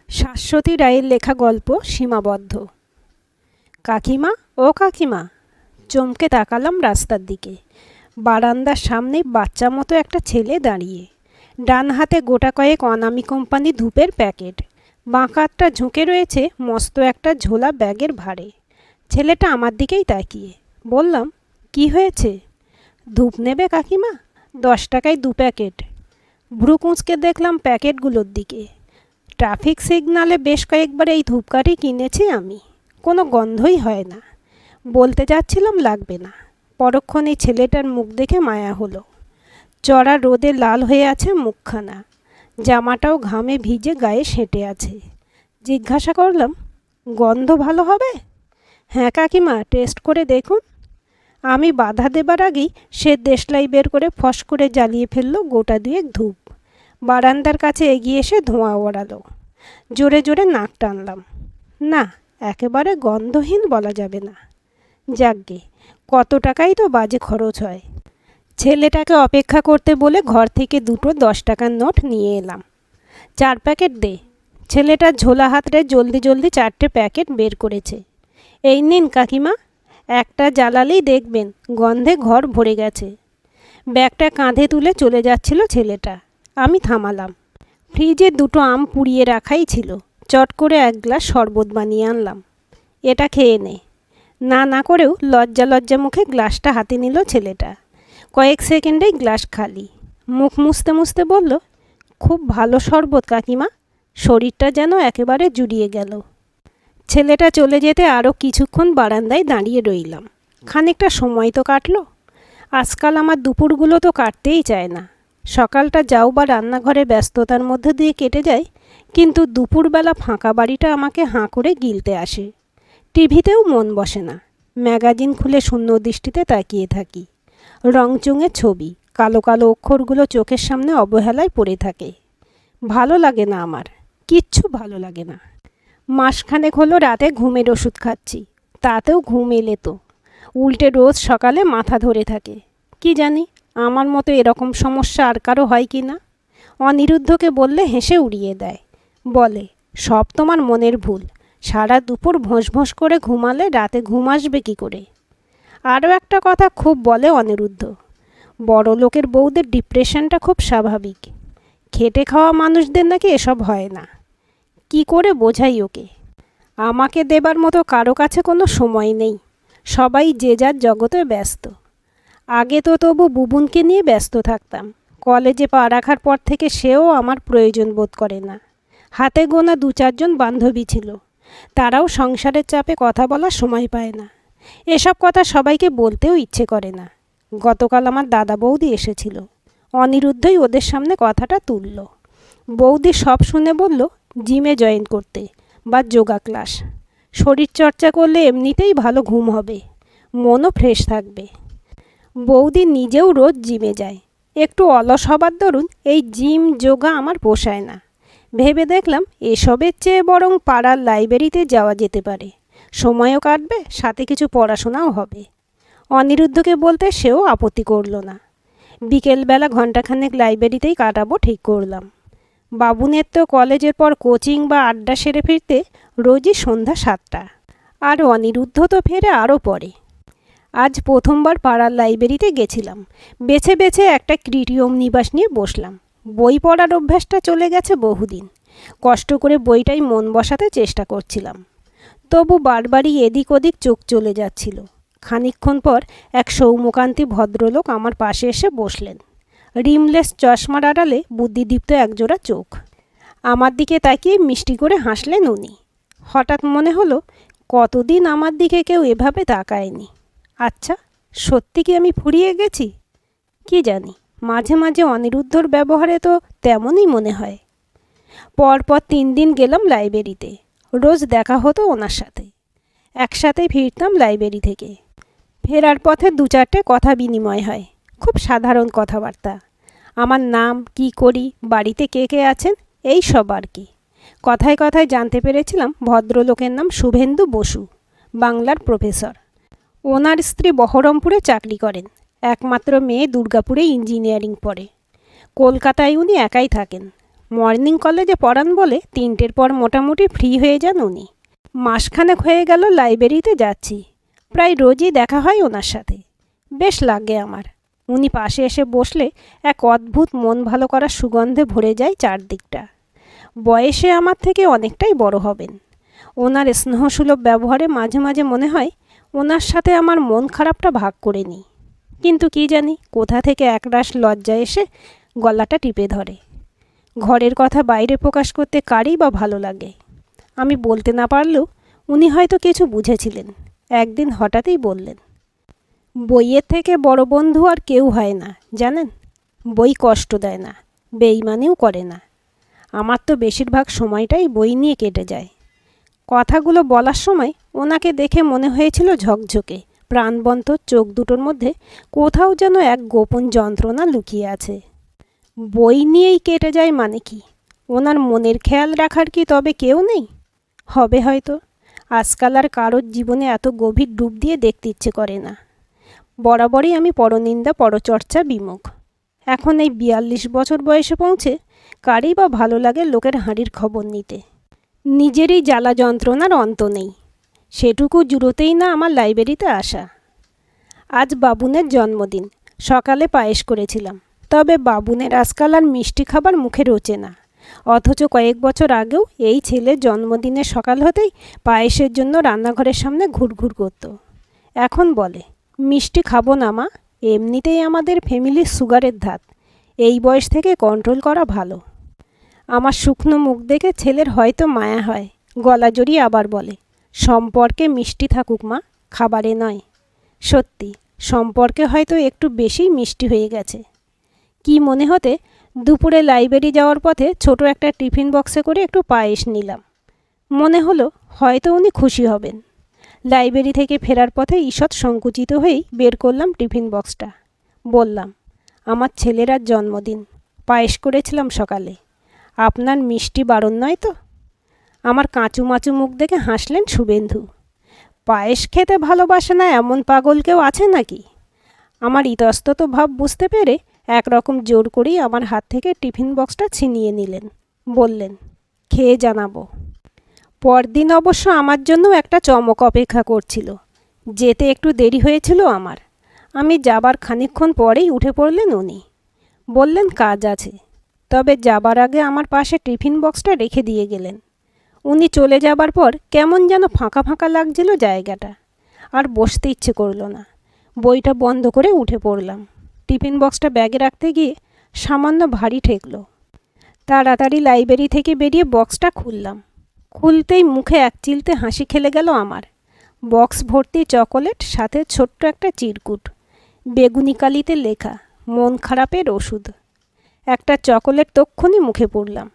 শাশ্বতী রায়ের লেখা গল্প সীমাবদ্ধ। কাকিমা, ও কাকিমা, চমকে তাকালাম রাস্তার দিকে। বারান্দার সামনে বাচ্চা মতো একটা ছেলে দাঁড়িয়ে, ডান হাতে গোটা কয়েক অনামি কোম্পানি ধূপের প্যাকেট, বাঁকাতটা ঝুঁকে রয়েছে মস্ত একটা ঝোলা ব্যাগের ভারে। ছেলেটা আমার দিকেই তাকিয়ে। বললাম, কি হয়েছে? ধূপ নেবে কাকিমা? 10 টাকায় 2 প্যাকেট। ভ্রু কুঁচকে দেখলাম প্যাকেটগুলোর দিকে। ট্রাফিক সিগনালে বেশ কয়েকবার এই ধূপকাঠি কিনেছি আমি, কোনো গন্ধই হয় না। বলতে যাচ্ছিলাম লাগবে না, পরক্ষণে ছেলেটার মুখ দেখে মায়া হলো। চড়া রোদে লাল হয়ে আছে মুখখানা, জামাটাও ঘামে ভিজে গায়ে সেঁটে আছে। জিজ্ঞাসা করলাম, গন্ধ ভালো হবে? হ্যাঁ কাকিমা, টেস্ট করে দেখুন। আমি বাধা দেবার আগেই সে দেশলাই বের করে ফস করে জ্বালিয়ে ফেললো গোটা 2 ধূপ। বারান্দার কাছে এগিয়ে এসে ধোঁয়া ওড়ালো। জোরে জোরে নাক টানলাম। না, একেবারে গন্ধহীন বলা যাবে না। যাকগে, কত টাকাই তো বাজে খরচ হয়। ছেলেটাকে অপেক্ষা করতে বলে ঘর থেকে 2টো 10 টাকার নোট নিয়ে এলাম। 4 প্যাকেট দে। ছেলেটার ঝোলা হাতরে জলদি জলদি 4টে প্যাকেট বের করেছে। এই নিন কাকিমা, একটা জ্বালালেই দেখবেন গন্ধে ঘর ভরে গেছে। ব্যাগটা কাঁধে তুলে চলে যাচ্ছিল ছেলেটা। আমি থামালাম। ফ্রিজে 2টো আম পুড়িয়ে রাখাই ছিল। চট করে 1 গ্লাস শরবত বানিয়ে আনলাম। এটা খেয়ে নে। না না করেও লজ্জা লজ্জা মুখে গ্লাসটা হাতে নিল ছেলেটা। কয়েক সেকেন্ডেই গ্লাস খালি। মুখ মুছতে মুছতে বলল, খুব ভালো শরবত কাকিমা, শরীরটা যেন একেবারে জুড়িয়ে গেল। ছেলেটা চলে যেতে আরও কিছুক্ষণ বারান্দায় দাঁড়িয়ে রইলাম। খানিকটা সময় তো কাটলো। আজকাল আমার দুপুরগুলো তো কাটতেই চায় না। সকালটা যাও বা রান্নাঘরে ব্যস্ততার মধ্যে দিয়ে কেটে যায়, কিন্তু দুপুরবেলা ফাঁকা বাড়িটা আমাকে হাঁ করে গিলতে আসে। টিভিতেও মন বসে না। ম্যাগাজিন খুলে শূন্য দৃষ্টিতে তাকিয়ে থাকি। রংচঙে ছবি, কালো কালো অক্ষরগুলো চোখের সামনে অবহেলায় পড়ে থাকে। ভালো লাগে না আমার, কিচ্ছু ভালো লাগে না। মাসখানেক হলো রাতে ঘুমের ওষুধ খাচ্ছি, তাতেও ঘুম এলে তো উল্টে রোজ সকালে মাথা ধরে থাকে। কি জানি আমার মতো এরকম সমস্যা আর কারো হয় কি না। অনিরুদ্ধকে বললে হেসে উড়িয়ে দেয়। বলে, সব তোমার মনের ভুল, সারা দুপুর ভোঁস ভোঁস করে ঘুমালে রাতে ঘুম আসবে কী করে। আরও একটা কথা খুব বলে অনিরুদ্ধ, বড় লোকের বউদের ডিপ্রেশনটা খুব স্বাভাবিক। খেটে খাওয়া মানুষদের নাকি এসব হয় না। কি করে বোঝাই ওকে? আমাকে দেবার মতো কারো কাছে কোনো সময় নেই। সবাই যে যার জগতে ব্যস্ত। আগে তো তবু বুবুনকে নিয়ে ব্যস্ত থাকতাম। কলেজে পা রাখার পর থেকে সেও আমার প্রয়োজন বোধ করে না। হাতে গোনা 2-4 জন বান্ধবী ছিল, তারাও সংসারের চাপে কথা বলার সময় পায় না। এসব কথা সবাইকে বলতেও ইচ্ছে করে না। গতকাল আমার দাদা বৌদি এসেছিল। অনিরুদ্ধই ওদের সামনে কথাটা তুলল। বৌদি সব শুনে বলল, জিমে জয়েন করতে বা যোগা ক্লাস। শরীর চর্চা করলে এমনিতেই ভালো ঘুম হবে, মনও ফ্রেশ থাকবে। বৌদি নিজেও রোজ জিমে যায়। একটু অলস হবার দরুন এই জিম যোগা আমার পোষায় না। ভেবে দেখলাম এসবের চেয়ে বরং পাড়ার লাইব্রেরিতে যাওয়া যেতে পারে। সময়ও কাটবে, সাথে কিছু পড়াশোনাও হবে। অনিরুদ্ধকে বলতে সেও আপত্তি করল না। বিকেলবেলা ঘণ্টাখানেক লাইব্রেরিতেই কাটাবো ঠিক করলাম। বাবুনের তো কলেজের পর কোচিং বা আড্ডা সেরে ফিরতে রোজই সন্ধ্যা 7টা, আর অনিরুদ্ধ তো ফেরে আরও পরে। আজ প্রথমবার পাড়ার লাইব্রেরিতে গেছিলাম। বেছে বেছে একটা ক্রিটিয়ম নিবাস নিয়ে বসলাম। বই পড়ার অভ্যাসটা চলে গেছে বহুদিন। কষ্ট করে বইটাই মন বসাতে চেষ্টা করছিলাম, তবু বারবারই এদিক ওদিক চোখ চলে যাচ্ছিল। খানিকক্ষণ পর এক সৌম্যকান্তি ভদ্রলোক আমার পাশে এসে বসলেন। রিমলেস চশমার আড়ালে বুদ্ধিদীপ্ত একজোড়া চোখ। আমার দিকে তাকিয়ে মিষ্টি করে হাসলেন উনি। হঠাৎ মনে হলো, কতদিন আমার দিকে কেউ এভাবে তাকায়নি। আচ্ছা, সত্যি কি আমি ফুরিয়ে গেছি? কি জানি, মাঝে মাঝে অনিরুদ্ধর ব্যবহারে তো তেমনই মনে হয়। পরপর 3 দিন গেলাম লাইব্রেরিতে। রোজ দেখা হতো ওনার সাথে। একসাথে ফিরতাম লাইব্রেরি থেকে। ফেরার পথে 2-4টে কথা বিনিময় হয়, খুব সাধারণ কথাবার্তা। আমার নাম, কি করি, বাড়িতে কে কে আছেন, এই সব আর কি। কথায় কথায় জানতে পেরেছিলাম ভদ্রলোকের নাম শুভেন্দু বসু, বাংলার প্রফেসর। ওনার স্ত্রী বহরমপুরে চাকরি করেন। একমাত্র মেয়ে দুর্গাপুরে ইঞ্জিনিয়ারিং পড়ে। কলকাতায় উনি একাই থাকেন। মর্নিং কলেজে পড়ান বলে 3টের পর মোটামুটি ফ্রি হয়ে যান উনি। মাসখানেক হয়ে গেল লাইব্রেরিতে যাচ্ছি, প্রায় রোজই দেখা হয় ওনার সাথে। বেশ লাগে আমার। উনি পাশে এসে বসলে এক অদ্ভুত মন ভালো করার সুগন্ধে ভরে যায় চারদিকটা। বয়সে আমার থেকে অনেকটাই বড় হবেন। ওনার স্নেহসুলভ ব্যবহারে মাঝে মাঝে মনে হয় ওনার সাথে আমার মন খারাপটা ভাগ করে নিই, কিন্তু কি জানি কোথা থেকে একরাশ লজ্জা এসে গলাটা টিপে ধরে। ঘরের কথা বাইরে প্রকাশ করতে কারই বা ভালো লাগে। আমি বলতে না পারলেও উনি হয়তো কিছু বুঝেছিলেন। একদিন হঠাৎই বললেন, বইয়ের থেকে বড় বন্ধু আর কেউ হয় না জানেন। বই কষ্ট দেয় না, বেইমানিও করে না। আমার তো বেশিরভাগ সময়টাই বই নিয়ে কেটে যায়। কথাগুলো বলার সময় ওনাকে দেখে মনে হয়েছিল ঝকঝকে প্রাণবন্ত চোখ দুটোর মধ্যে কোথাও যেন এক গোপন যন্ত্রণা লুকিয়ে আছে। বই নিয়েই কেটে যায় মানে কি? ওনার মনের খেয়াল রাখার কি তবে কেউ নেই? হবে হয়তো। আজকাল আর কারোর জীবনে এত গভীর ডুব দিয়ে দেখতে ইচ্ছে করে না। বরাবরই আমি পরনিন্দা পরচর্চা বিমুখ। এখন এই 42 বছর বয়সে পৌঁছে কারই বা ভালো লাগে লোকের হাঁড়ির খবর নিতে। নিজেরই জ্বালা যন্ত্রণার অন্ত নেই। সেটুকু জুড়োতেই না আমার লাইব্রেরিতে আসা। আজ বাবুনের জন্মদিন। সকালে পায়েস করেছিলাম, তবে বাবুনের আজকাল আর মিষ্টি খাবার মুখে রোচে না। অথচ কয়েক বছর আগেও এই ছেলের জন্মদিনের সকাল হতেই পায়েসের জন্য রান্নাঘরের সামনে ঘুরঘুর করত। এখন বলে, মিষ্টি খাবো না মা, এমনিতেই আমাদের ফ্যামিলির সুগারের ধাত, এই বয়স থেকে কন্ট্রোল করা ভালো। আমার শুকনো মুখ দেখে ছেলের হয়তো মায়া হয়। গলা জড়িয়ে আবার বলে, সম্পর্কে মিষ্টি থাকুক মা, খাবারে নয়। সত্যি সম্পর্কে হয়তো একটু বেশিই মিষ্টি হয়ে গেছে। কি মনে হতে দুপুরে লাইব্রেরি যাওয়ার পথে ছোট একটা টিফিন বক্সে করে একটু পায়েস নিলাম। মনে হলো হয়তো উনি খুশি হবেন। লাইব্রেরি থেকে ফেরার পথে ঈষৎ সংকুচিত হয়েই বের করলাম টিফিন বক্সটা। বললাম, আমার ছেলের আজ জন্মদিন, পায়েস করেছিলাম সকালে। আপনার মিষ্টি বারণ নয় তো? আমার কাঁচু মাচু মুখ দেখে হাসলেন শুভেন্দু। পায়েস খেতে ভালোবাসে না এমন পাগল কেউ আছে নাকি? আমার ইতস্তত ভাব বুঝতে পেরে একরকম জোর করেই আমার হাত থেকে টিফিন বক্সটা ছিনিয়ে নিলেন। বললেন, খেয়ে জানাবো। পরদিন অবশ্য আমার জন্য একটা চমক অপেক্ষা করছিল। যেতে একটু দেরি হয়েছিল আমার। আমি যাবার খানিকক্ষণ পরেই উঠে পড়লেন উনি। বললেন কাজ আছে, তবে যাবার আগে আমার পাশে টিফিন বক্সটা রেখে দিয়ে গেলেন। উনি চলে যাবার পর কেমন যেন ফাঁকা ফাঁকা লাগছিল জায়গাটা। আর বসতে ইচ্ছে করলো না। বইটা বন্ধ করে উঠে পড়লাম। টিফিন বক্সটা ব্যাগে রাখতে গিয়ে সামান্য ভারী ঠেকলো। তাড়াতাড়ি লাইব্রেরি থেকে বেরিয়ে বক্সটা খুললাম। খুলতেই মুখে এক চিলতে হাসি খেলে গেল আমার। বক্স ভর্তি চকোলেট, সাথে ছোট্ট একটা চিরকুট, বেগুনি কালিতে লেখা, মন খারাপের ওষুধ। একটা চকোলেট তক্ষুনি মুখে পড়লাম।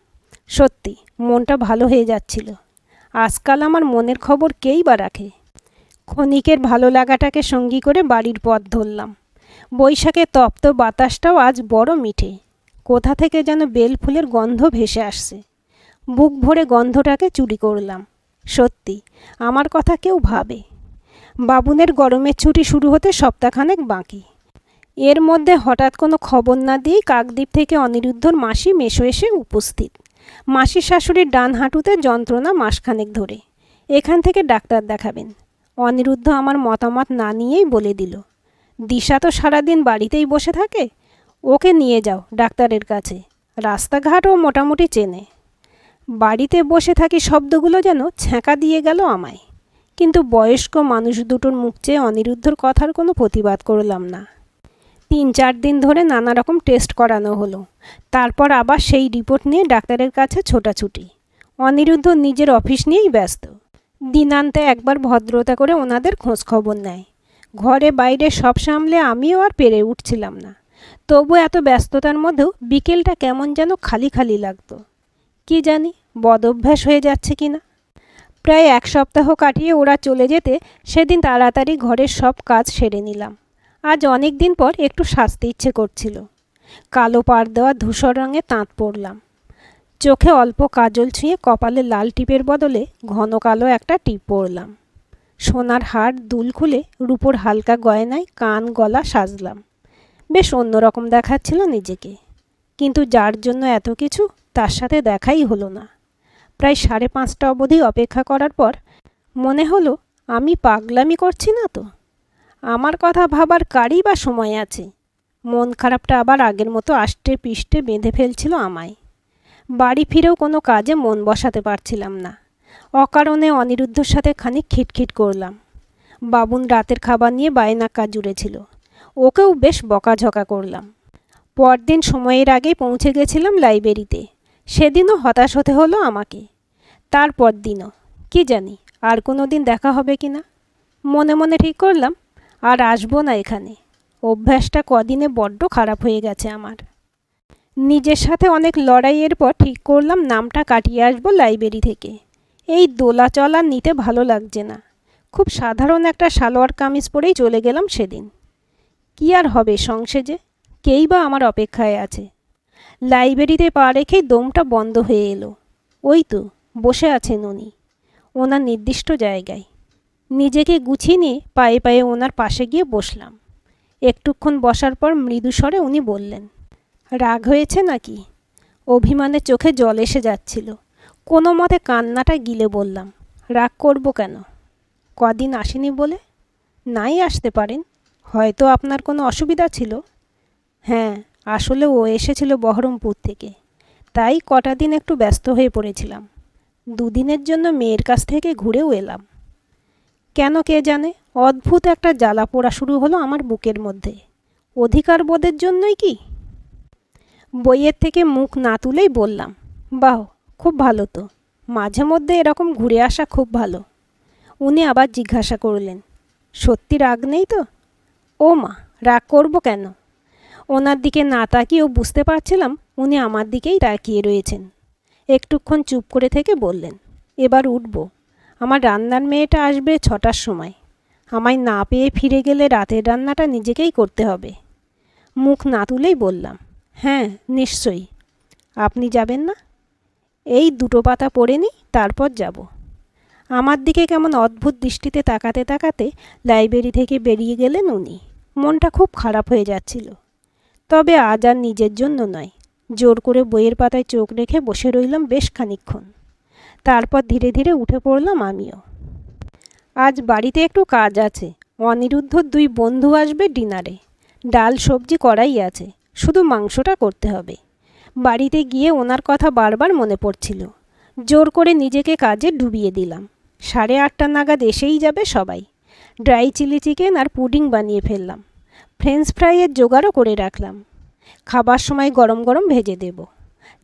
সত্যি মনটা ভালো হয়ে যাচ্ছিল। আজকাল আমার মনের খবর কেই বা রাখে। ক্ষণিকের ভালো লাগাটাকে সঙ্গী করে বাড়ির পথ ধরলাম। বৈশাখের তপ্ত বাতাসটাও আজ বড় মিঠে। কোথা থেকে যেন বেল ফুলের গন্ধ ভেসে আসছে। বুক ভরে গন্ধটাকে চুরি করলাম। সত্যি আমার কথা কেউ ভাবে। বাবুনের গরমের ছুটি শুরু হতে সপ্তাহখানেক বাকি। এর মধ্যে হঠাৎ কোনো খবর না দিয়েই কাকদ্বীপ থেকে অনিরুদ্ধর মাসি মেসো এসে উপস্থিত। মাসির শাশুড়ির ডান হাঁটুতে যন্ত্রণা মাসখানেক ধরে। এখান থেকে ডাক্তার দেখাবেন। অনিরুদ্ধ আমার মতামত না নিয়েই বলে দিল, দিশা তো সারাদিন বাড়িতেই বসে থাকে, ওকে নিয়ে যাও ডাক্তারের কাছে, রাস্তাঘাটও মোটামুটি চেনে। বাড়িতে বসে থাকি শব্দগুলো যেন ছ্যাঁকা দিয়ে গেল আমায়। কিন্তু বয়স্ক মানুষ দুটোর মুখ চেয়ে অনিরুদ্ধর কথার কোনো প্রতিবাদ করলাম না। 3-4 দিন ধরে নানা রকম টেস্ট করানো হলো। তারপর আবার সেই রিপোর্ট নিয়ে ডাক্তারের কাছে ছোটাছুটি। অনিরুদ্ধ নিজের অফিস নিয়েই ব্যস্ত। দিনান্তে একবার ভদ্রতা করে ওনাদের খোঁজ খবর নেয়। ঘরে বাইরে সব সামলে আমিও আর পেরে উঠছিলাম না। তবু এত ব্যস্ততার মধ্যেও বিকেলটা কেমন যেন খালি খালি লাগতো। কি জানি বদঅভ্যাস হয়ে যাচ্ছে কি না। প্রায় 1 সপ্তাহ কাটিয়ে ওরা চলে যেতে সেদিন তাড়াতাড়ি ঘরের সব কাজ সেরে নিলাম। আজ অনেক দিন পর একটু সাজতে ইচ্ছে করছিল। কালো পাড় দেওয়া ধূসর রঙে তাঁত পরলাম। চোখে অল্প কাজল ছুঁয়ে কপালে লাল টিপের বদলে ঘন কালো একটা টিপ পরলাম। সোনার হার দুল খুলে রূপোর হালকা গয়নায় কান গলা সাজলাম। বেশ অন্যরকম দেখাচ্ছিল নিজেকে। কিন্তু যার জন্য এত কিছু তার সাথে দেখাই হলো না। প্রায় 5:30 অবধি অপেক্ষা করার পর মনে হলো আমি পাগলামি করছি না তো। আমার কথা ভাবার কারই বা সময় আছে। মন খারাপটা আবার আগের মতো আষ্টে পিষ্টে বেঁধে ফেলছিল আমায়। বাড়ি ফিরেও কোনো কাজে মন বসাতে পারছিলাম না। অকারণে অনিরুদ্ধর সাথে খানিক খিটখিট করলাম। বাবুন রাতের খাবার নিয়ে বায়না কাজ জুড়েছিল, ওকেও বেশ বকাঝকা করলাম। পরদিন সময়ের আগেই পৌঁছে গেছিলাম লাইব্রেরিতে। সেদিনও হতাশ হতে হলো আমাকে। তারপর দিনও কি জানি আর কোনো দিন দেখা হবে কি না। মনে মনে ঠিক করলাম আর আসবো না এখানে। অভ্যাসটা কদিনে বড্ড খারাপ হয়ে গেছে আমার। নিজের সাথে অনেক লড়াইয়ের পর ঠিক করলাম নামটা কাটিয়ে আসবো লাইব্রেরি থেকে। এই দোলা চলা নিতে ভালো লাগছে না। খুব সাধারণ একটা সালোয়ার কামিজ পরেই চলে গেলাম সেদিন। কি আর হবে সংসেজে, কেই বা আমার অপেক্ষায় আছে। লাইব্রেরিতে পা রেখেই দমটা বন্ধ হয়ে এলো। ওই তো বসে আছেন উনি, ওনার নির্দিষ্ট জায়গায়। নিজেকে গুছিয়ে নিয়ে পায়ে পায়ে ওনার পাশে গিয়ে বসলাম। একটুক্ষণ বসার পর মৃদু স্বরে উনি বললেন, রাগ হয়েছে নাকি? অভিমানে চোখে জল এসে যাচ্ছিল। কোনো মতে কান্নাটা গিলে বললাম, রাগ করব কেন? কদিন আসেনি বলে? নাই আসতে পারেন, হয়তো আপনার কোনো অসুবিধা ছিল। হ্যাঁ, আসলে ও এসেছিল বহরমপুর থেকে, তাই কটা দিন একটু ব্যস্ত হয়ে পড়েছিলাম। 2 দিনের জন্য মেয়ের কাছ থেকে ঘুরেও এলাম। কেন কে জানে, অদ্ভুত একটা জ্বালা পোড়া শুরু হলো আমার বুকের মধ্যে। অধিকার বোধের জন্যই কি? বইয়ের থেকে মুখ না তুলেই বললাম, বাহ, খুব ভালো তো। মাঝে মধ্যে এরকম ঘুরে আসা খুব ভালো। উনি আবার জিজ্ঞাসা করলেন, সত্যি রাগ নেই তো? ও মা, রাগ করব কেন? ওনার দিকে না তাকিয়েও বুঝতে পারছিলাম উনি আমার দিকেই তাকিয়ে রয়েছেন। একটুক্ষণ চুপ করে থেকে বললেন, এবার উঠব। আমার রান্নার মেয়েটা আসবে 6টার সময়। আমায় না পেয়ে ফিরে গেলে রাতের রান্নাটা নিজেকেই করতে হবে। মুখ না তুলেই বললাম, হ্যাঁ নিশ্চয়ই। আপনি যাবেন না? এই 2টো পাতা পড়ে নিই, তারপর যাব। আমার দিকে কেমন অদ্ভুত দৃষ্টিতে তাকাতে তাকাতে লাইব্রেরি থেকে বেরিয়ে গেলেন উনি। মনটা খুব খারাপ হয়ে যাচ্ছিল। তবে আজ আর নিজের জন্য নয়। জোর করে বইয়ের পাতায় চোখ রেখে বসে রইলাম বেশ খানিকক্ষণ। তারপর ধীরে ধীরে উঠে পড়লাম আমিও। আজ বাড়িতে একটু কাজ আছে। অনিরুদ্ধর 2 বন্ধু আসবে ডিনারে। ডাল সবজি করাই আছে, শুধু মাংসটা করতে হবে। বাড়িতে গিয়ে ওনার কথা বারবার মনে পড়ছিল। জোর করে নিজেকে কাজে ডুবিয়ে দিলাম। 8:30 নাগাদ এসেই যাবে সবাই। ড্রাই চিলি চিকেন আর পুডিং বানিয়ে ফেললাম। ফ্রেঞ্চ ফ্রাইয়ের জোগাড়ও করে রাখলাম। খাবার সময় গরম গরম ভেজে দেব।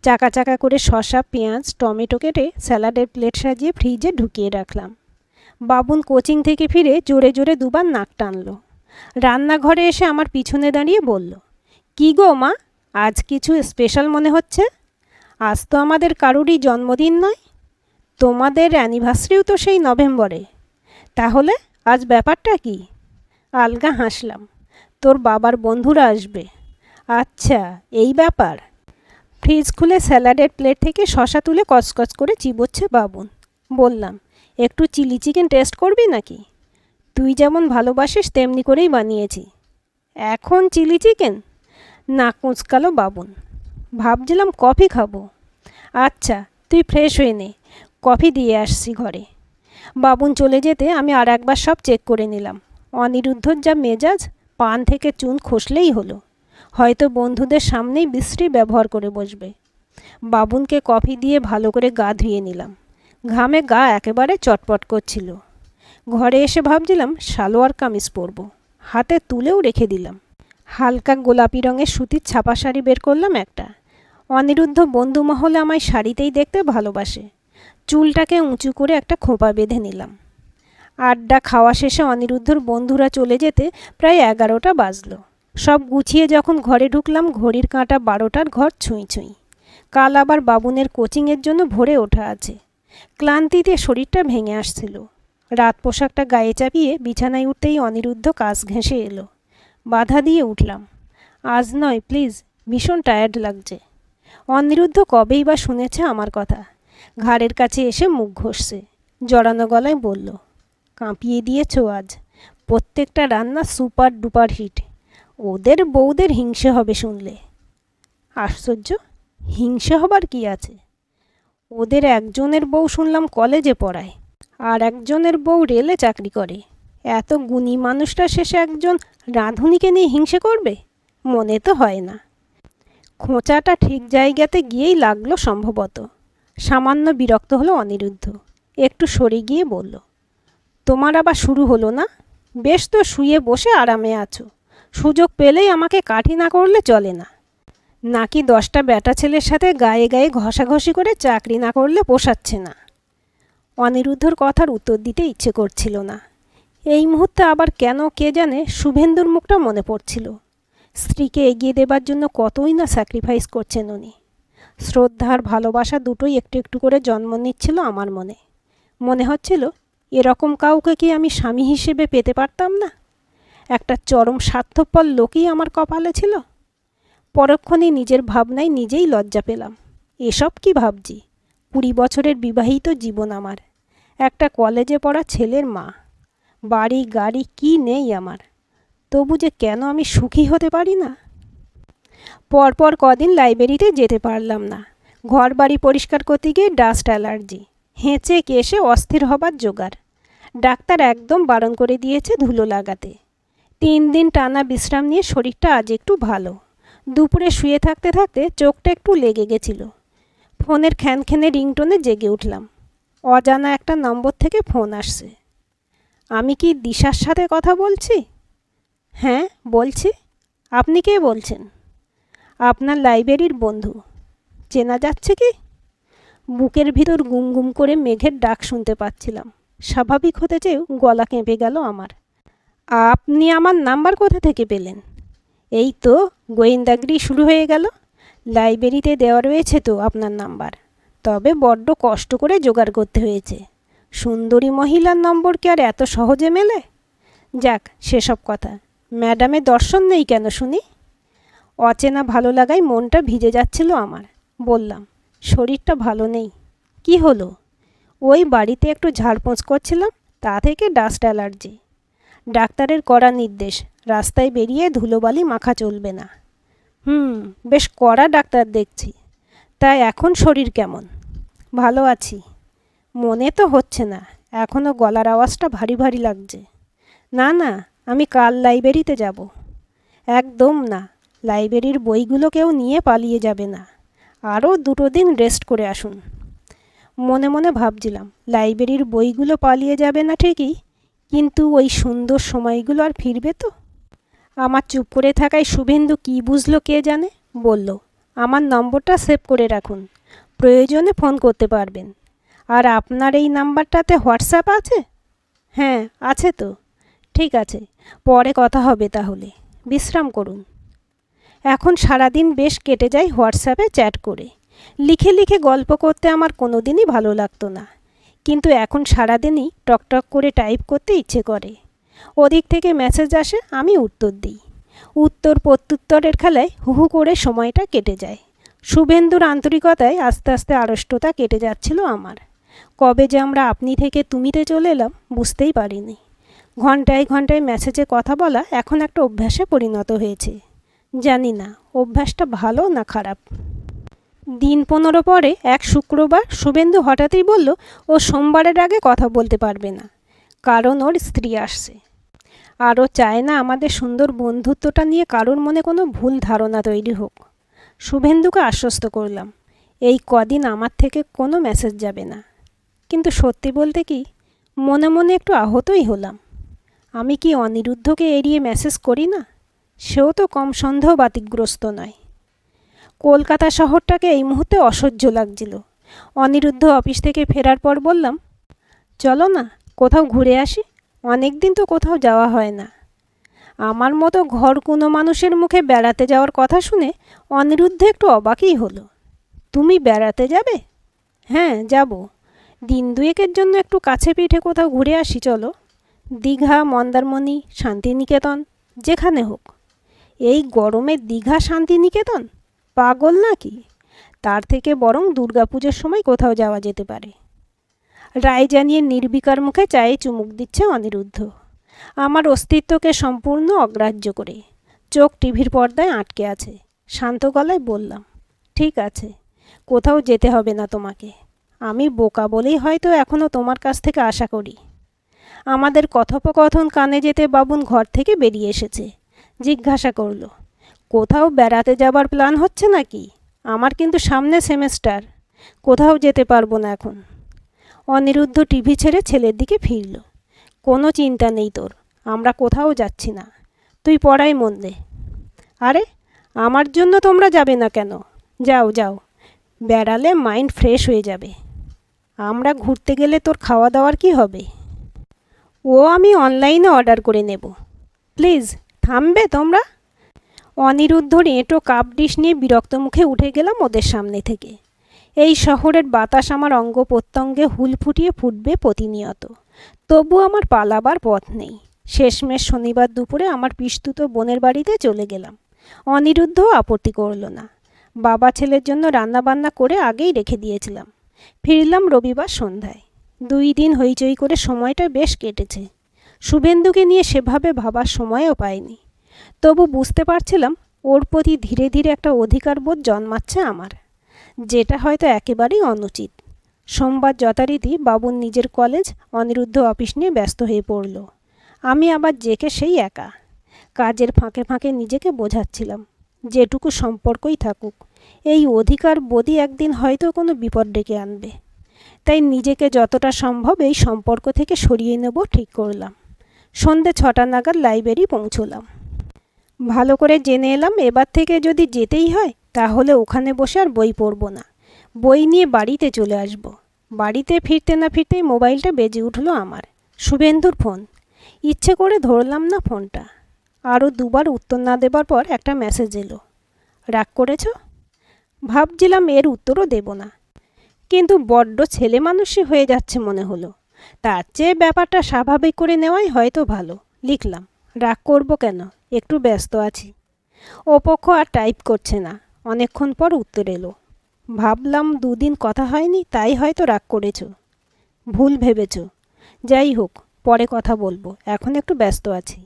চাকা চাকা করে শসা, পেঁয়াজ, টমেটো কেটে স্যালাডের প্লেট সাজিয়ে ফ্রিজে ঢুকিয়ে রাখলাম। বাবুন কোচিং থেকে ফিরে জোরে জোরে 2বার নাক টানল। রান্নাঘরে এসে আমার পিছনে দাঁড়িয়ে বলল, কি গো মা, আজ কিছু স্পেশাল মনে হচ্ছে? আজ তো আমাদের কারুরই জন্মদিন নয়। তোমাদের অ্যানিভার্সারিও তো সেই নভেম্বরে। তাহলে আজ ব্যাপারটা কি? আলগা হাসলাম, তোর বাবার বন্ধুরা আসবে। আচ্ছা, এই ব্যাপার। ফ্রিজ খুলে স্যালাডের প্লেট থেকে শসা তুলে কচকচ করে চিবোচ্ছে বাবুন। বললাম, একটু চিলি চিকেন টেস্ট করবি নাকি? তুই যেমন ভালোবাসিস তেমনি করেই বানিয়েছি। এখন চিলি চিকেন? নাক কুঁচকালো বাবুন। ভাবছিলাম কফি খাবো। আচ্ছা, তুই ফ্রেশ হয়ে নে, কফি দিয়ে আসছি ঘরে। বাবুন চলে যেতে আমি আর একবার সব চেক করে নিলাম। অনিরুদ্ধর যা মেজাজ, পান থেকে চুন খসলেই হলো। হয়তো বন্ধুদের সামনেই বিশ্রী ব্যবহার করে বসবে। বাবুনকে কফি দিয়ে ভালো করে গা ধুয়ে নিলাম। ঘামে গা একেবারে চটপট করছিল। ঘরে এসে ভাবছিলাম সালোয়ার কামিজ পরব। হাতে তুলেও রেখে দিলাম। হালকা গোলাপি রঙের সুতির ছাপা শাড়ি বের করলাম একটা। অনিরুদ্ধ বন্ধু মহলে আমায় শাড়িতেই দেখতে ভালোবাসে। চুলটাকে উঁচু করে একটা খোঁপা বেঁধে নিলাম। আড্ডা খাওয়া শেষে অনিরুদ্ধর বন্ধুরা চলে যেতে প্রায় 11টা বাজলো। সব গুছিয়ে যখন ঘরে ঢুকলাম ঘড়ির কাঁটা 12টার ঘর ছুঁই ছুঁই। কাল আবার বাবুনের কোচিংয়ের জন্য ভোরে ওঠা আছে। ক্লান্তিতে শরীরটা ভেঙে আসছিল। রাত পোশাকটা গায়ে চাপিয়ে বিছানায় উঠতেই অনিরুদ্ধ কাছ ঘেঁষে এলো। বাধা দিয়ে উঠলাম, আজ নয় প্লিজ, ভীষণ টায়ার্ড লাগছে। অনিরুদ্ধ কবেই বা শুনেছে আমার কথা। ঘাড়ের কাছে এসে মুখ ঘষছে। জড়ানো গলায় বলল, কাঁপিয়ে দিয়েছ আজ। প্রত্যেকটা রান্না সুপার ডুপার হিট। ওদের বউদের হিংসে হবে শুনলে। আশ্চর্য, হিংসে হবার কি আছে? ওদের একজনের বউ শুনলাম কলেজে পড়ায়, আর একজনের বউ রেলে চাকরি করে। এত গুণী মানুষটা শেষে একজন রাঁধুনিকে নিয়ে হিংসে করবে? মনে তো হয় না। খোঁচাটা ঠিক জায়গাতে গিয়েই লাগলো সম্ভবত। সামান্য বিরক্ত হলো অনিরুদ্ধ। একটু সরে গিয়ে বলল, তোমার আবার শুরু হলো না? বেশ তো শুয়ে বসে আরামে আছো, সুযোগ পেলেই আমাকে কাঠি না করলে চলে না। নাকি 10টা বেটা ছেলের সাথে গায়ে গায়ে ঘষাঘষি করে চাকরি না করলে পোষাচ্ছে না। অনিরুদ্ধর কথার উত্তর দিতে ইচ্ছে করছিল না। এই মুহূর্তে আবার কেন কে জানে শুভেন্দুর মুখটা মনে পড়ছিল। স্ত্রীকে এগিয়ে দেবার জন্য কতই না স্যাক্রিফাইস করছেন উনি। শ্রদ্ধা আর ভালোবাসা দুটোই একটু একটু করে জন্ম নিচ্ছিল আমার মনে। মনে হচ্ছিল এরকম কাউকে কি আমি স্বামী হিসেবে পেতে পারতাম না? একটা চরম স্বার্থপর লোকই আমার কপালে ছিল। পরক্ষণে নিজের ভাবনায় নিজেই লজ্জা পেলাম। এসব কি ভাবছি? 20 বছরের বিবাহিত জীবন আমার, একটা কলেজে পড়া ছেলের মা, বাড়ি গাড়ি কি নেই আমার, তবু যে কেন আমি সুখী হতে পারি না। পরপর কদিন লাইব্রেরিতে যেতে পারলাম না। ঘর বাড়ি পরিষ্কার করতে গিয়ে ডাস্ট অ্যালার্জি, হেঁচে কেশে অস্থির হবার জোগাড়। ডাক্তার একদম বারণ করে দিয়েছে ধুলো লাগাতে। 3 দিন টানা বিশ্রাম নিয়ে শরীরটা আজ একটু ভালো। দুপুরে শুয়ে থাকতে থাকতে চোখটা একটু লেগে গেছিল। ফোনের খ্যানখ্যানে রিংটোনে জেগে উঠলাম। অজানা একটা নম্বর থেকে ফোন আসছে। আমি কি দিশার সাথে কথা বলছি? হ্যাঁ বলছি। আপনি কে বলছেন? আপনার লাইব্রেরির বন্ধু। চেনা যাচ্ছে কি? বুকের ভিতর গুম গুম করে মেঘের ডাক শুনতে পাচ্ছিলাম। স্বাভাবিক হতে চেয়েও গলা কেঁপে গেল আমার। আপনি আমার নাম্বার কোথা থেকে পেলেন? এই তো গোয়েন্দাগিরি শুরু হয়ে গেল। লাইব্রেরিতে দেওয়া রয়েছে তো আপনার নাম্বার, তবে বড্ড কষ্ট করে জোগাড় করতে হয়েছে। সুন্দরী মহিলার নম্বর কি আর এত সহজে মেলে? যাক সেসব কথা। ম্যাডামের দর্শন নেই কেন শুনি? অচেনা ভালো লাগায় মনটা ভিজে যাচ্ছিল আমার। বললাম, শরীরটা ভালো নেই। কি হলো? ওই বাড়িতে একটু ঝাড়পোঁছ করছিলাম, তা থেকে ডাস্ট অ্যালার্জি। ডাক্তারের কড়া নির্দেশ, রাস্তায় বেরিয়ে ধুলোবালি মাখা চলবে না। বেশ কড়া ডাক্তার দেখছি। তা এখন শরীর কেমন? ভালো আছি। মনে তো হচ্ছে না, এখনও গলার আওয়াজটা ভারী ভারী লাগছে। না না, আমি কাল লাইব্রেরিতে যাব। একদম না, লাইব্রেরির বইগুলো কেউ নিয়ে পালিয়ে যাবে না। আরও 2 দিন রেস্ট করে আসুন। মনে মনে ভাবছিলাম, লাইব্রেরির বইগুলো পালিয়ে যাবে না ঠিকই, কিন্তু ওই সুন্দর সময়গুলো আর ফিরবে তো? আমার চুপ করে থাকায় শুভেন্দু কী বুঝলো কে জানে। বলল, আমার নম্বরটা সেভ করে রাখুন, প্রয়োজনে ফোন করতে পারবেন। আর আপনার এই নাম্বারটাতে হোয়াটসঅ্যাপ আছে? হ্যাঁ আছে তো। ঠিক আছে, পরে কথা হবে তাহলে। বিশ্রাম করুন। এখন সারাদিন বেশ কেটে যায় হোয়াটসঅ্যাপে চ্যাট করে। লিখে লিখে গল্প করতে আমার কোনো দিনই ভালো লাগতো না, কিন্তু এখন সারাদিনই টকটক করে টাইপ করতে ইচ্ছে করে। ওদিক থেকে মেসেজ আসে, আমি উত্তর দিই। উত্তর প্রত্যুত্তরের খেলায় হুহু করে সময়টা কেটে যায়। শুভেন্দুর আন্তরিকতায় আস্তে আস্তে আড়ষ্টতা কেটে যাচ্ছিল আমার। কবে যে আমরা আপনি থেকে তুমিতে চলে এলাম বুঝতেই পারিনি। ঘন্টায় ঘন্টায় মেসেজে কথা বলা এখন একটা অভ্যাসে পরিণত হয়েছে। জানি না অভ্যাসটা ভালো না খারাপ। দিন 15 পরে এক শুক্রবার শুভেন্দু হঠাৎই বলল ও সোমবারের আগে কথা বলতে পারবে না, কারণ ওর স্ত্রী আসছে। আরও চায় না আমাদের সুন্দর বন্ধুত্বটা নিয়ে কারোর মনে কোনো ভুল ধারণা তৈরি হোক। শুভেন্দুকে আশ্বস্ত করলাম, এই কদিন আমার থেকে কোনো মেসেজ যাবে না। কিন্তু সত্যি বলতে কি, মনে মনে একটু আহতই হলাম। আমি কি অনিরুদ্ধকে এড়িয়ে মেসেজ করি না? সেও তো কম সন্দেহ বাতিগ্রস্ত নয়। কলকাতা শহরটাকে এই মুহূর্তে অসহ্য লাগছিল। অনিরুদ্ধ অফিস থেকে ফেরার পর বললাম, চলো না কোথাও ঘুরে আসি, অনেক দিন তো কোথাও যাওয়া হয় না। আমার মতো ঘর কোনো মানুষের মুখে বেড়াতে যাওয়ার কথা শুনে অনিরুদ্ধ একটু অবাকই হলো। তুমি বেড়াতে যাবে? হ্যাঁ যাব। দিন 2-এর জন্য একটু কাছে পিঠে কোথাও ঘুরে আসি চলো। দীঘা, মন্দারমণি, শান্তিনিকেতন, যেখানে হোক। এই গরমে দীঘা শান্তিনিকেতন? পাগল নাকি? তার থেকে বরং দুর্গাপুজোর সময় কোথাও যাওয়া যেতে পারে। রায় জানিয়ে নির্বিকার মুখে চায়ে চুমুক দিচ্ছে অনিরুদ্ধ, আমার অস্তিত্বকে সম্পূর্ণ অগ্রাহ্য করে। চোখ টিভির পর্দায় আটকে আছে। শান্ত গলায় বললাম, ঠিক আছে, কোথাও যেতে হবে না তোমাকে। আমি বোকা বলেই হয়তো এখনও তোমার কাছ থেকে আশা করি। আমাদের কথোপকথন কানে যেতে বাবুন ঘর থেকে বেরিয়ে এসেছে। জিজ্ঞাসা করল, কোথাও বেড়াতে যাবার প্ল্যান হচ্ছে নাকি? আমার কিন্তু সামনে সেমেস্টার, কোথাও যেতে পারবো না এখন। অনিরুদ্ধ টিভি ছেড়ে ছেলের দিকে ফিরল। কোনো চিন্তা নেই তোর, আমরা কোথাও যাচ্ছি না, তুই পড়ায় মন দে। আরে, আমার জন্য তোমরা যাবে না কেন? যাও যাও, বেড়ালে মাইন্ড ফ্রেশ হয়ে যাবে। আমরা ঘুরতে গেলে তোর খাওয়া দাওয়ার কি হবে? ও আমি অনলাইনে অর্ডার করে নেব। প্লিজ থামবে তোমরা? অনিরুদ্ধর এঁটো কাপ ডিশ নিয়ে বিরক্ত মুখে উঠে গেলাম ওদের সামনে থেকে। এই শহরের বাতাস আমার অঙ্গ প্রত্যঙ্গে হুল ফুটিয়ে ফুটবে প্রতিনিয়ত, তবু আমার পালাবার পথ নেই। শেষমেশ শনিবার দুপুরে আমার পিস্তুত বোনের বাড়িতে চলে গেলাম। অনিরুদ্ধও আপত্তি করল না। বাবা ছেলের জন্য রান্নাবান্না করে আগেই রেখে দিয়েছিলাম। ফিরলাম রবিবার সন্ধ্যায়। 2 দিন হইচই করে সময়টা বেশ কেটেছে। শুভেন্দুকে নিয়ে সেভাবে ভাবার সময়ও পাইনি। তবু বুঝতে পারছিলাম ওর প্রতি ধীরে ধীরে একটা অধিকারবোধ জন্মাচ্ছে আমার, যেটা হয়তো একেবারেই অনুচিত। সোমবার যথারীতি বাবুর নিজের কলেজ, অনিরুদ্ধ অফিস নিয়ে ব্যস্ত হয়ে পড়ল। আমি আবার জেকে সেই একা। কাজের ফাঁকে ফাঁকে নিজেকে বোঝাচ্ছিলাম, যেটুকু সম্পর্কই থাকুক, এই অধিকার বোধই একদিন হয়তো কোনো বিপদ ডেকে আনবে। তাই নিজেকে যতটা সম্ভব এই সম্পর্ক থেকে সরিয়ে নেব ঠিক করলাম। সন্ধে 6টা নাগাদ লাইব্রেরি পৌঁছলাম। ভালো করে জেনে এলাম এবার থেকে যদি যেতেই হয় তাহলে ওখানে বসে আর বই পড়ব না, বই নিয়ে বাড়িতে চলে আসব। বাড়িতে ফিরতে না ফিরতেই মোবাইলটা বেজে উঠল আমার। শুভেন্দুর ফোন। ইচ্ছে করে ধরলাম না ফোনটা। আরও 2বার উত্তর না দেবার পর একটা মেসেজ এলো, রাগ করেছ? ভাবছিলাম এর উত্তরও দেব না, কিন্তু বড্ড ছেলে মানুষই হয়ে যাচ্ছে মনে হলো। তার চেয়ে ব্যাপারটা স্বাভাবিক করে নেওয়াই হয়তো ভালো। লিখলাম, রাগ করব কেন, একটু ব্যস্ত আছি। ও পক্ষ আর টাইপ করছে না। অনেকক্ষণ পর উত্তর এলো, ভাবলাম 2 দিন কথা হয়নি তাই হয়তো রাগ করেছ। ভুল ভেবেছ। যাই হোক, পরে কথা বলবো, এখন একটু ব্যস্ত আছি।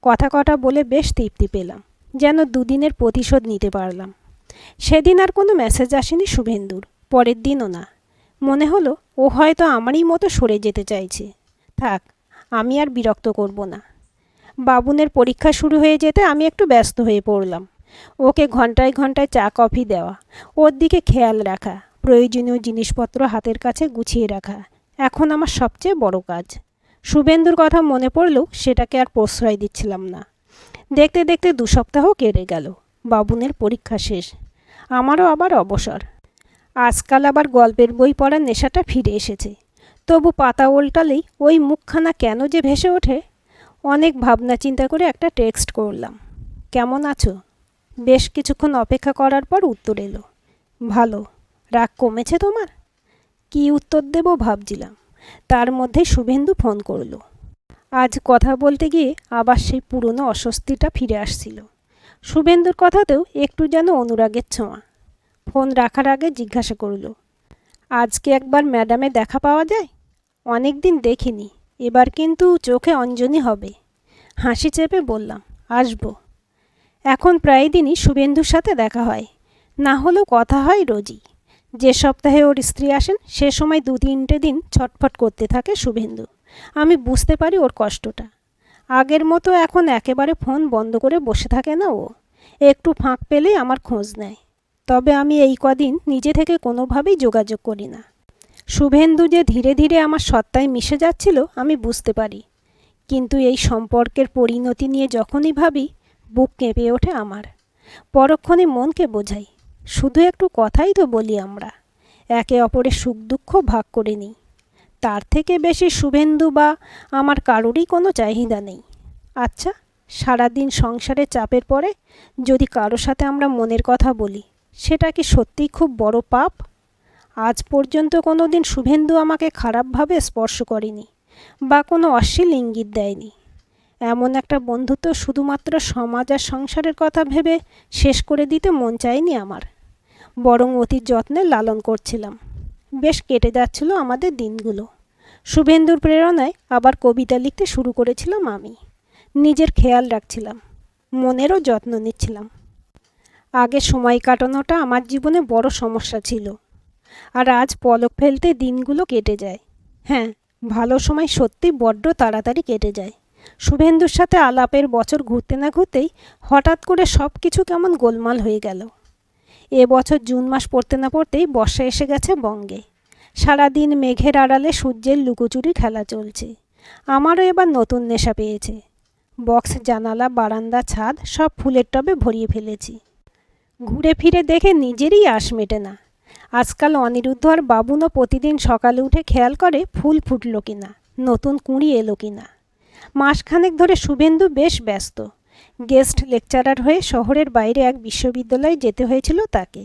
কথা বলে বেশ তৃপ্তি পেলাম, যেন 2 দিনের প্রতিশোধ নিতে পারলাম। সেদিন আর কোনো মেসেজ আসেনি শুভেন্দুর, পরের দিনও না। মনে হলো ও হয়তো আমারই মতো সরে যেতে চাইছে। থাক, আমি আর বিরক্ত করব না। বাবুনের পরীক্ষা শুরু হয়ে যেতে আমি একটু ব্যস্ত হয়ে পড়লাম। ওকে ঘন্টায় ঘন্টায় চা কফি দেওয়া, ওর দিকে খেয়াল রাখা, প্রয়োজনীয় জিনিসপত্র হাতের কাছে গুছিয়ে রাখা এখন আমার সবচেয়ে বড় কাজ। শুভেন্দুর কথা মনে পড়লেও সেটাকে আর প্রশ্রয় দিচ্ছিলাম না। দেখতে দেখতে 2 সপ্তাহ কেটে গেল। বাবুনের পরীক্ষা শেষ, আমারও আবার অবসর। আজকাল আবার গল্পের বই পড়ার নেশাটা ফিরে এসেছে। তবু পাতা উল্টালেই ওই মুখখানা কেন যে ভেসে ওঠে। অনেক ভাবনা চিন্তা করে একটা টেক্সট করলাম, কেমন আছো? বেশ কিছুক্ষণ অপেক্ষা করার পর উত্তর এলো, ভালো। রাগ কমেছে তোমার? কি উত্তর দেব ভাবছিলাম, তার মধ্যে শুভেন্দু ফোন করলো। আজ কথা বলতে গিয়ে আবার সেই পুরনো অস্বস্তিটা ফিরে আসছিল। শুভেন্দুর কথাতেও একটু যেন অনুরাগের ছোঁয়া। ফোন রাখার আগে জিজ্ঞাসা করল, আজকে একবার ম্যাডামে দেখা পাওয়া যায়? অনেক দিন দেখিনি, এবার কিন্তু চোখে অঞ্জনি হবে। হাসি চেপে বললাম, আসবো। এখন প্রায় দিনই শুভেন্দুর সাথে দেখা হয়, না হলেও কথা হয় রোজই। যে সপ্তাহে ওর স্ত্রী আসেন সে সময় 2-3টে দিন ছটফট করতে থাকে শুভেন্দু। আমি বুঝতে পারি ওর কষ্টটা। আগের মতো এখন একেবারে ফোন বন্ধ করে বসে থাকে না ও, একটু ফাঁক পেলেই আমার খোঁজ নেয়। তবে আমি এই কদিন নিজে থেকে কোনোভাবেই যোগাযোগ করি না। শুভেন্দু যে ধীরে ধীরে আমার সত্তায় মিশে যাচ্ছিল আমি বুঝতে পারি, কিন্তু এই সম্পর্কের পরিণতি নিয়ে যখনই ভাবি বুক কেঁপে ওঠে আমার। পরক্ষণে মনকে বোঝাই, শুধু একটু কথাই তো বলি আমরা, একে অপরের সুখ দুঃখ ভাগ করে নিই। তার থেকে বেশি শুভেন্দু বা আমার কারোরই কোনো চাহিদা নেই। আচ্ছা, সারাদিন সংসারে চাপের পরে যদি কারো সাথে আমরা মনের কথা বলি, সেটা কি সত্যিই খুব বড় পাপ? আজ পর্যন্ত কোনো দিন শুভেন্দু আমাকে খারাপভাবে স্পর্শ করেনি বা কোনো অশ্লীল ইঙ্গিত দেয়নি। এমন একটা বন্ধুত্ব শুধুমাত্র সমাজ আর সংসারের কথা ভেবে শেষ করে দিতে মন চায়নি আমার, বরং অতি যত্নে লালন করছিলাম। বেশ কেটে যাচ্ছিল আমাদের দিনগুলো। শুভেন্দুর প্রেরণায় আবার কবিতা লিখতে শুরু করেছিলাম আমি। নিজের খেয়াল রাখছিলাম, মনেরও যত্ন নিচ্ছিলাম। আগে সময় কাটানোটা আমার জীবনে বড় সমস্যা ছিল, আর আজ পলক ফেলতে দিনগুলো কেটে যায়। হ্যাঁ, ভালো সময় সত্যি বড্ড তাড়াতাড়ি কেটে যায়। শুভেন্দুর সাথে আলাপের বছর ঘুরতে না ঘুরতেই হঠাৎ করে সব কিছু কেমন গোলমাল হয়ে গেল। এবছর জুন মাস পড়তে না পড়তেই বর্ষা এসে গেছে বঙ্গে। সারাদিন মেঘের আড়ালে সূর্যের লুকোচুরি খেলা চলছে। আমারও এবার নতুন নেশা পেয়েছে। বক্স, জানালা, বারান্দা, ছাদ সব ফুলের টবে ভরিয়ে ফেলেছি। ঘুরে ফিরে দেখে নিজেরই আশ মেটে না। আজকাল অনিরুদ্ধ আর বাবুনও প্রতিদিন সকালে উঠে খেয়াল করে ফুল ফুটল কিনা, নতুন কুঁড়ি এলো কিনা। মাসখানেক ধরে শুভেন্দু বেশ ব্যস্ত। গেস্ট লেকচারার হয়ে শহরের বাইরে এক বিশ্ববিদ্যালয়ে যেতে হয়েছিল তাকে।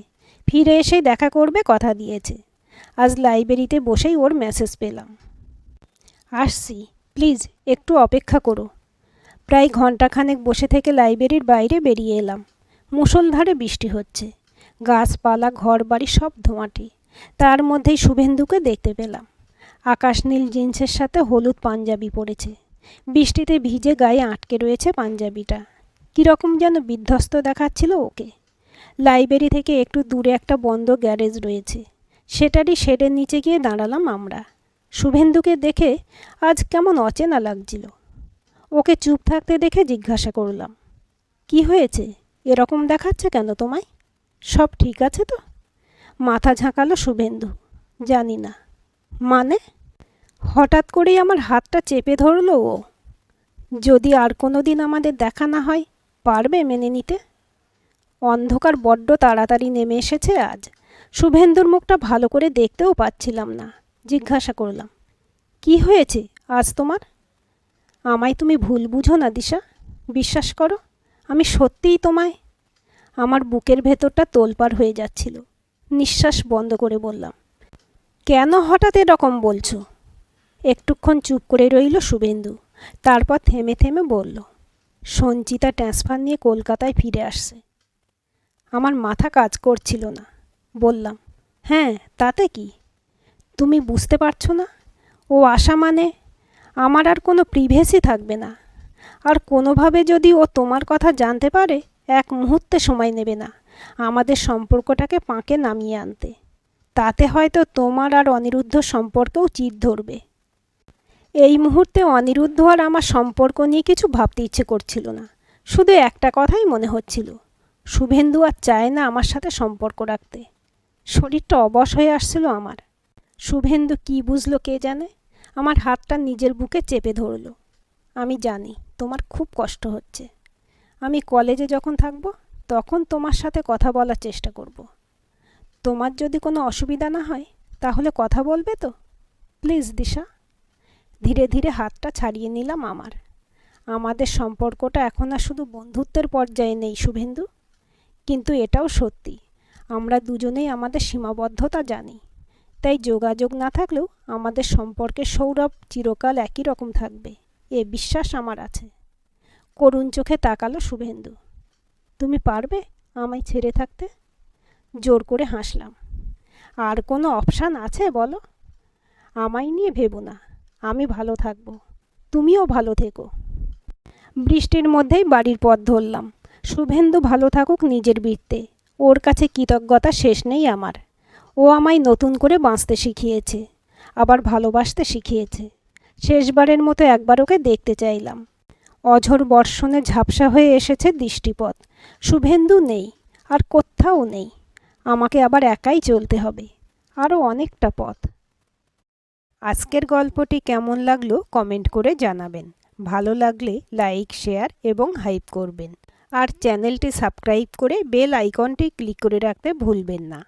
ফিরে এসেই দেখা করবে কথা দিয়েছে। আজ লাইব্রেরিতে বসেই ওর মেসেজ পেলাম। আসছি, প্লিজ একটু অপেক্ষা করো। প্রায় ঘণ্টাখানেক বসে থেকে লাইব্রেরির বাইরে বেরিয়ে এলাম। মুষলধারে বৃষ্টি হচ্ছে। গাছপালা, ঘরবাড়ি সব ধোঁয়াটে। তার মধ্যেই শুভেন্দুকে দেখতে পেলাম। আকাশ নীল জিন্সের সাথে হলুদ পাঞ্জাবি পরেছে। বৃষ্টিতে ভিজে গায়ে আটকে রয়েছে পাঞ্জাবিটা। কীরকম যেন বিধ্বস্ত দেখাচ্ছিল ওকে। লাইব্রেরি থেকে একটু দূরে একটা বন্ধ গ্যারেজ রয়েছে। সেটারই শেডের নিচে গিয়ে দাঁড়ালাম আমরা। শুভেন্দুকে দেখে আজ কেমন অচেনা লাগছিল। ওকে চুপ থাকতে দেখে জিজ্ঞাসা করলাম, কি হয়েছে, এরকম দেখাচ্ছে কেন তোমায়? সব ঠিক আছে তো? মাথা ঝাঁকালো শুভেন্দু। জানি না। মানে? হঠাৎ করেই আমার হাতটা চেপে ধরলো ও। যদি আর কোনো দিন আমাদের দেখা না হয়, পারবে মেনে নিতে? অন্ধকার বড্ড তাড়াতাড়ি নেমে এসেছে আজ। শুভেন্দুর মুখটা ভালো করে দেখতেও পাচ্ছিলাম না। জিজ্ঞাসা করলাম, কি হয়েছে আজ তোমার? আমায় তুমি ভুল বুঝো না দিশা। বিশ্বাস করো, আমি সত্যিই তোমায়। আমার বুকের ভেতরটা তোলপাড় হয়ে যাচ্ছিল। নিঃশ্বাস বন্ধ করে বললাম, কেন হঠাৎ এরকম বলছো? একটুক্ষণ চুপ করে রইল শুভেন্দু। তারপর থেমে থেমে বলল, সঞ্চিতা ট্রান্সফার নিয়ে কলকাতায় ফিরে আসছে। আমার মাথা কাজ করছিল না। বললাম, হ্যাঁ, তাতে কি? তুমি বুঝতে পারছো না? ও আসা মানে আমার আর কোনো প্রিভেসি থাকবে না। আর কোনোভাবে যদি ও তোমার কথা জানতে পারে, এক মুহূর্তে সময় নেবে না আমাদের সম্পর্কটাকে পাঁকে নামিয়ে আনতে। তাতে হয়তো তোমার আর অনিরুদ্ধ সম্পর্কেও চির ধরবে। এই মুহূর্তে অনিরুদ্ধ আর আমার সম্পর্ক নিয়ে কিছু ভাবতে ইচ্ছে করছিল না। শুধু একটা কথাই মনে হচ্ছিল, শুভেন্দু আর চায় না আমার সাথে সম্পর্ক রাখতে। শরীরটা অবশ হয়ে আসছিল আমার। শুভেন্দু কি বুঝলো কে জানে, আমার হাতটা নিজের বুকে চেপে ধরল। আমি জানি তোমার খুব কষ্ট হচ্ছে। আমি কলেজে যখন থাকব তখন তোমার সাথে কথা বলার চেষ্টা করব। তোমার যদি কোনো অসুবিধা না হয় তাহলে কথা বলবে তো? প্লিজ দিশা। ধীরে ধীরে হাতটা ছাড়িয়ে নিলাম আমার। আমাদের সম্পর্কটা এখন আর শুধু বন্ধুত্বের পর্যায়ে নেই শুভেন্দু। কিন্তু এটাও সত্যি, আমরা দুজনেই আমাদের সীমাবদ্ধতা জানি। তাই যোগাযোগ না থাকলেও আমাদের সম্পর্কের সৌরভ চিরকাল একই রকম থাকবে, এ বিশ্বাস আমার আছে। করুণ চোখে তাকালো শুভেন্দু। তুমি পারবে আমায় ছেড়ে থাকতে? জোর করে হাসলাম। আর কোনো অপশান আছে বলো? আমায় নিয়ে ভেবো না, আমি ভালো থাকবো, তুমিও ভালো থেকো। বৃষ্টির মধ্যেই বাড়ির পথ ধরলাম। শুভেন্দু ভালো থাকুক নিজের বৃত্তে। ওর কাছে কৃতজ্ঞতা শেষ নেই আমার। ও আমায় নতুন করে বাঁচতে শিখিয়েছে, আবার ভালোবাসতে শিখিয়েছে। শেষবারের মতো একবার ওকে দেখতে চাইলাম। অঝোর বর্ষণে ঝাপসা হয়ে এসেছে দৃষ্টিপথ। শুভেন্দু নেই, আর কোথাও নেই। আমাকে আবার একাই চলতে হবে, আরও অনেকটা পথ। আজকের গল্পটি কেমন লাগলো কমেন্ট করে জানাবেন। ভালো লাগলে লাইক, শেয়ার এবং হাইপ করবেন। আর চ্যানেলটি সাবস্ক্রাইব করে বেল আইকনটি ক্লিক করে রাখতে ভুলবেন না।